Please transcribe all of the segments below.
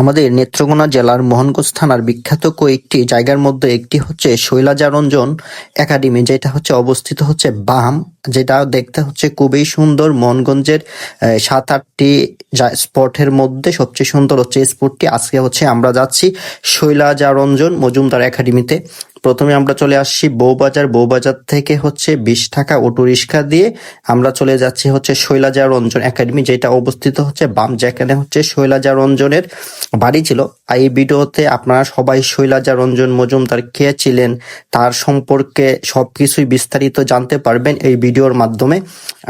আমাদের নেত্রকোনা জেলার মোহনগঞ্জ থানার বিখ্যাত কয়েকটি জায়গার মধ্যে একটি হচ্ছে শৈলাজারঞ্জন একাডেমি, যেটা হচ্ছে অবস্থিত হচ্ছে বাম, যেটা দেখতে হচ্ছে খুবই সুন্দর। মোহনগঞ্জের 7-8টি স্পটের মধ্যে সবচেয়ে সুন্দর হচ্ছে এই স্পটটি। আজকে হচ্ছে আমরা যাচ্ছি শৈলাজারঞ্জন মজুমদার একাডেমিতে। প্রথমে আমরা চলে আসছি বউবাজার। বউবাজার থেকে হচ্ছে 20 টাকা অটো রিক্সা দিয়ে আমরা চলে যাচ্ছি হচ্ছে শৈলাজারঞ্জন একাডেমি, যেটা অবস্থিত হচ্ছে বাম, যেখানে হচ্ছে শৈলাজারঞ্জনের বাড়ি ছিল। আর এই ভিডিওতে আপনারা সবাই শৈলাজারঞ্জন মজুমদার কে ছিলেন তার সম্পর্কে সবকিছুই বিস্তারিত জানতে পারবেন এই ভিডিওর মাধ্যমে।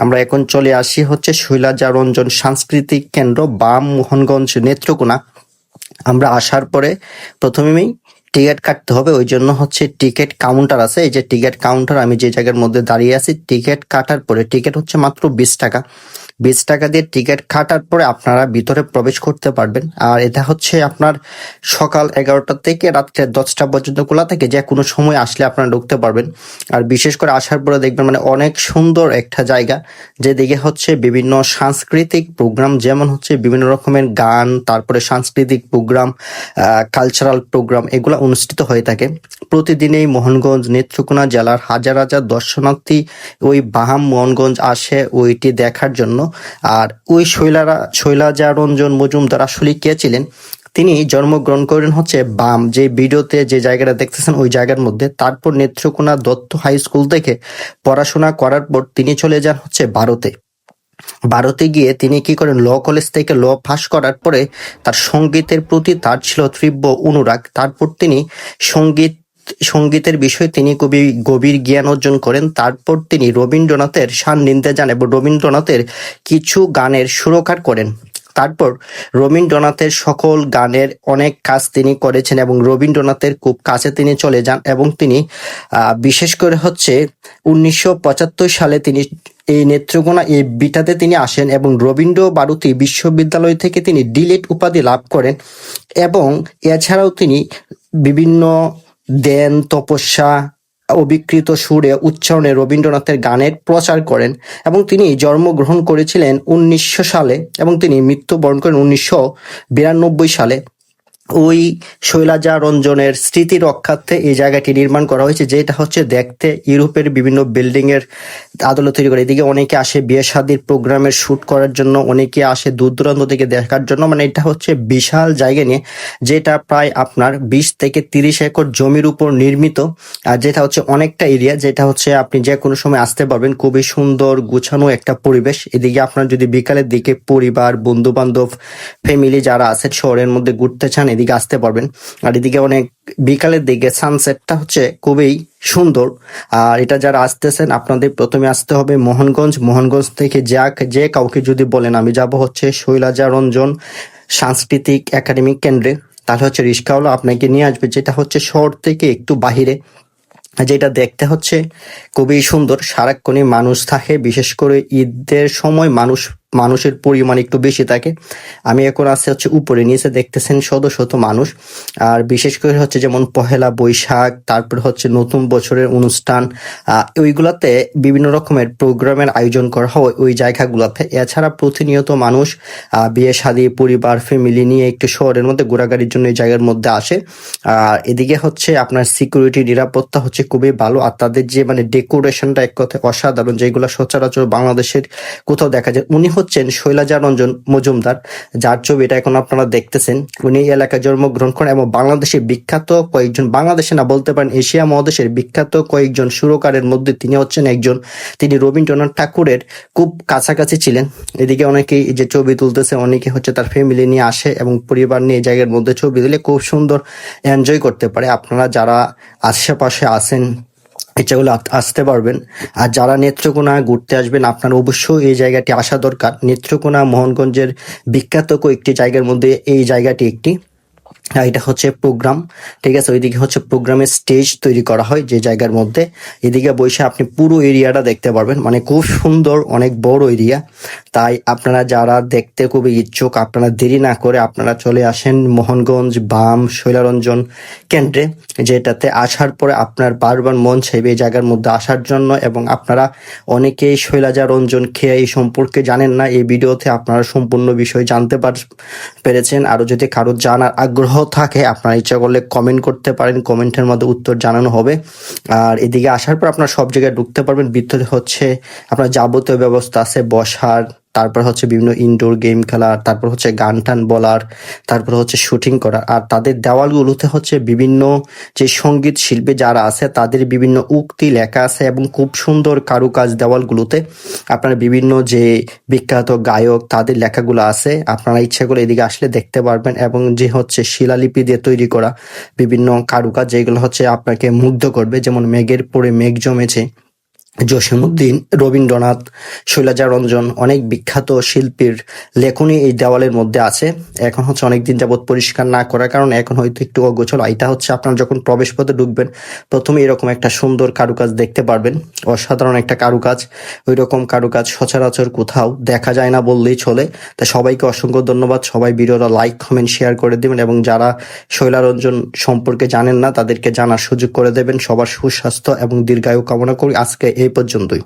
আমরা এখন চলে আসি হচ্ছে শৈলাজারঞ্জন সাংস্কৃতিক কেন্দ্র, বাম, মোহনগঞ্জ, নেত্রকোনা। আমরা আসার পরে প্রথমেই টিকিট কাটতে হবে, ওই জন্য হচ্ছে টিকিট কাউন্টার আছে। এই যে টিকিট কাউন্টার, আমি যে জায়গার মধ্যে দাঁড়িয়ে আছি, টিকিট কাটার পরে টিকিট হচ্ছে মাত্র 20 টাকা। 20 টাকা দিয়ে টিকিট কাটার পরে আপনারা ভিতরে প্রবেশ করতে পারবেন। আর এটা হচ্ছে আপনার সকাল 11টা থেকে রাত্রে 10টা পর্যন্ত খোলা থাকে, যে কোনো সময় আসলে আপনারা ঢুকতে পারবেন। আর বিশেষ করে আসার পরে দেখবেন মানে অনেক সুন্দর একটা জায়গা, যেদিকে হচ্ছে বিভিন্ন সাংস্কৃতিক প্রোগ্রাম, যেমন হচ্ছে বিভিন্ন রকমের গান, তারপরে সাংস্কৃতিক প্রোগ্রাম, কালচারাল প্রোগ্রাম, এগুলো অনুষ্ঠিত হয়ে থাকে প্রতিদিনই। মোহনগঞ্জ নেত্রকোনা জেলার হাজার হাজার দর্শনার্থী ওই বাহাম মোহনগঞ্জ আসে ওইটি দেখার জন্য। আর ওই শৈলাজারঞ্জন মজুমদার আসলে কে ছিলেন? তিনি জন্মগ্রহণ করেন হচ্ছে বাম, যে ভিডিওতে যে জায়গাটা দেখতেছেন ওই জায়গার মধ্যে। তারপর নেত্রকোনা দত্ত হাই স্কুল থেকে পড়াশোনা করার পর তিনি চলে যান হচ্ছে ভারতে। ভারতে গিয়ে তিনি কি করেন, ল কলেজ থেকে ল পাস করার পরে তার সঙ্গীতের প্রতি তার ছিল তীব্র অনুরাগ। তারপর তিনি সঙ্গীতের বিষয়ে তিনি খুবই গভীর জ্ঞান অর্জন করেন। তারপর তিনি রবীন্দ্রনাথের সান্নিধ্যে যান এবং রবীন্দ্রনাথের কিছু গানের সুরকার করেন। তারপর রবীন্দ্রনাথের সকল গানের অনেক কাজ তিনি করেছেন এবং রবীন্দ্রনাথের খুব কাছে তিনি চলে যান। এবং তিনি বিশেষ করে হচ্ছে 1975 সালে তিনি এই নেত্রকোনা এই বিটাতে তিনি আসেন এবং রবীন্দ্র ভারতী বিশ্ববিদ্যালয় থেকে তিনি ডিলিট উপাধি লাভ করেন। এবং এছাড়াও তিনি বিভিন্ন ধ্যান, তপস্যা, অবিকৃত সুরে উচ্চারণে রবীন্দ্রনাথের গানের প্রচার করেন। এবং তিনি জন্মগ্রহণ করেছিলেন 1900 সালে এবং তিনি মৃত্যুবরণ করেন 1992 সালে। ওই শৈলাজারঞ্জনের স্মৃতি রক্ষার্থে এই জায়গাটি নির্মাণ করা হয়েছে, যেটা হচ্ছে দেখতে ইউরোপের বিভিন্ন বিল্ডিং এর আদলে তৈরি করে। এদিকে অনেকে আসে বিয়ে শাদীর প্রোগ্রামের শুট করার জন্য, অনেকে আসে দূর দূরান্ত থেকে দেখার জন্য। মানে এটা হচ্ছে বিশাল জায়গা নিয়ে, যেটা প্রায় আপনার 20 থেকে 30 একর জমির উপর নির্মিত। আর যেটা হচ্ছে অনেকটা এরিয়া, যেটা হচ্ছে আপনি যে কোনো সময় আসতে পারবেন। খুবই সুন্দর গুছানো একটা পরিবেশ। এদিকে আপনার যদি বিকালের দিকে পরিবার, বন্ধু বান্ধব, ফ্যামিলি যারা আছেন শহরের মধ্যে ঘুরতে চান, এদিকে আসতে পারবেন। আর এদিকে অনেক বিকালের দিকে সানসেটটা হচ্ছে খুবই সুন্দর। আর এটা যারা আসতেছেন আপনাদের প্রথমে আসতে হবে মোহনগঞ্জ। মোহনগঞ্জ থেকে যে কাউকে যদি বলেন আমি যাব হচ্ছে শৈলাজারঞ্জন সাংস্কৃতিক একাডেমিক কেন্দ্রে, তাহলে হচ্ছে রিক্সাওয়ালা আপনাকে নিয়ে আসবে, যেটা হচ্ছে শহর থেকে একটু বাহিরে। যেটা দেখতে হচ্ছে খুবই সুন্দর। সারাক্ষণই মানুষ থাকে, বিশেষ করে ঈদের সময় মানুষের পরিমাণ একটু বেশি থাকে। আমি এখন আছি হচ্ছে উপরে, নিচে দেখতেছেন শত শত মানুষ। আর বিশেষ করে হচ্ছে যেমন পহেলা বৈশাখ, তারপর হচ্ছে নতুন বছরের অনুষ্ঠান, ওইগুলাতে বিভিন্ন রকমের প্রোগ্রামের আয়োজন করা হয় ওই জায়গাগুলোতে। এছাড়া প্রতিনিয়ত মানুষ বিয়ে শাদী, পরিবার, ফ্যামিলি নিয়ে একটু শহরের মধ্যে ঘোরাঘুরির জন্য এই জায়গার মধ্যে আসে। আর এদিকে হচ্ছে আপনার সিকিউরিটি, নিরাপত্তা হচ্ছে খুবই ভালো। আর তাদের যে মানে ডেকোরেশনটা এক কথায় অসাধারণ, যেগুলো সচরাচর বাংলাদেশের কোথাও দেখা যায়। উনি হচ্ছেন শৈলাজারঞ্জন মজুমদার, যার ছবিটা এখন আপনারা দেখতেছেন। উনি এই এলাকায় জন্মগ্রহণ করেন এবং বাংলাদেশের বিখ্যাত কয়েকজন, বাংলাদেশে না বলতে পারেন এশিয়া মহাদেশের বিখ্যাত কয়েকজন সুরকারের মধ্যে তিনি হচ্ছেন একজন। তিনি রবীন্দ্রনাথ ঠাকুরের খুব কাছাকাছি ছিলেন। এদিকে অনেকেই যে ছবি তুলতেছে, অনেকে হচ্ছে তার ফ্যামিলি নিয়ে আসে এবং পরিবার নিয়ে জায়গার মধ্যে ছবি তুলে খুব সুন্দর এনজয় করতে পারে। আপনারা যারা আশেপাশে আছেন এগুলো আসতে পারবেন। আর যারা নেত্রকোনা ঘুরতে আসবেন আপনার অবশ্যই এই জায়গাটি আসা দরকার। নেত্রকোনা মোহনগঞ্জের বিখ্যাত কয়েকটি জায়গার মধ্যে এই জায়গাটি একটি। আর এটা হচ্ছে প্রোগ্রাম, ঠিক আছে। ওইদিকে হচ্ছে প্রোগ্রামের স্টেজ তৈরি করা হয় যে জায়গার মধ্যে, এদিকে বসে আপনি পুরো এরিয়াটা দেখতে পারবেন, মানে খুব সুন্দর, অনেক বড় এরিয়া। তাই আপনারা যারা দেখতে খুবই ইচ্ছুক, আপনারা দেরি না করে আপনারা চলে আসেন মোহনগঞ্জ বাম শৈলারঞ্জন কেন্দ্রে, যেটাতে আসার পরে আপনার বারবার মন চাইবে এই জায়গার মধ্যে আসার জন্য। এবং আপনারা অনেকেই শৈলাজা রঞ্জন খেয়ে এই সম্পর্কে জানেন না, এই ভিডিওতে আপনারা সম্পূর্ণ বিষয় জানতে পেরেছেন। আরো যদি কারো জানার আগ্রহ থাকে, আপনারা ইচ্ছা করলে কমেন্ট করতে পারেন, কমেন্টের মধ্যে উত্তর জানানো হবে। আর এদিকে আসার পর আপনার সব জায়গায় ঢুকতে পারবেন। ভিতরে হচ্ছে আপনার যাবতীয় ব্যবস্থা আছে বসার, তারপর হচ্ছে বিভিন্ন ইনডোর গেম খেলার, তারপর হচ্ছে গান টান বলার, তারপর হচ্ছে শুটিং করার। আর তাদের দেওয়ালগুলোতে হচ্ছে বিভিন্ন যে সঙ্গীত শিল্পী যারা আছে তাদের বিভিন্ন উক্তি লেখা আছে এবং খুব সুন্দর কারুকাজ দেওয়ালগুলোতে। আপনার বিভিন্ন যে বিখ্যাত গায়ক তাদের লেখাগুলো আছে, আপনারা ইচ্ছা করে এদিকে আসলে দেখতে পারবেন। এবং যে হচ্ছে শিলালিপি দিয়ে তৈরি করা বিভিন্ন কারুকাজ, যেগুলো হচ্ছে আপনাকে মুগ্ধ করবে, যেমন মেঘের পরে মেঘ জমেছে, জসীমউদ্দিন, রবীন্দ্রনাথ, শৈলজা রঞ্জন, অনেক বিখ্যাত শিল্পীর লেখনী এই দেওয়ালের মধ্যে আছে। এখন হচ্ছে অনেকদিন যাবত পরিষ্কার না করার কারণে এখন হয়তো একটু অগোছালো। এটা হচ্ছে আপনারা যখন প্রবেশ পথে ঢুকবেন প্রথমে এরকম একটা সুন্দর কারুকাজ দেখতে পারবেন, অসাধারণ একটা কারুকাজ। ওই রকম কারুকাজ সচরাচর কোথাও দেখা যায় না বললেই চলে। তা সবাইকে অসংখ্য ধন্যবাদ, সবাই ভিডিওটা লাইক কমেন্ট শেয়ার করে দেবেন এবং যারা শৈলারঞ্জন সম্পর্কে জানেন না তাদেরকে জানার সুযোগ করে দেবেন। সবার সুস্বাস্থ্য এবং দীর্ঘায়ু কামনা করি। আজকে এই পর্যন্তই।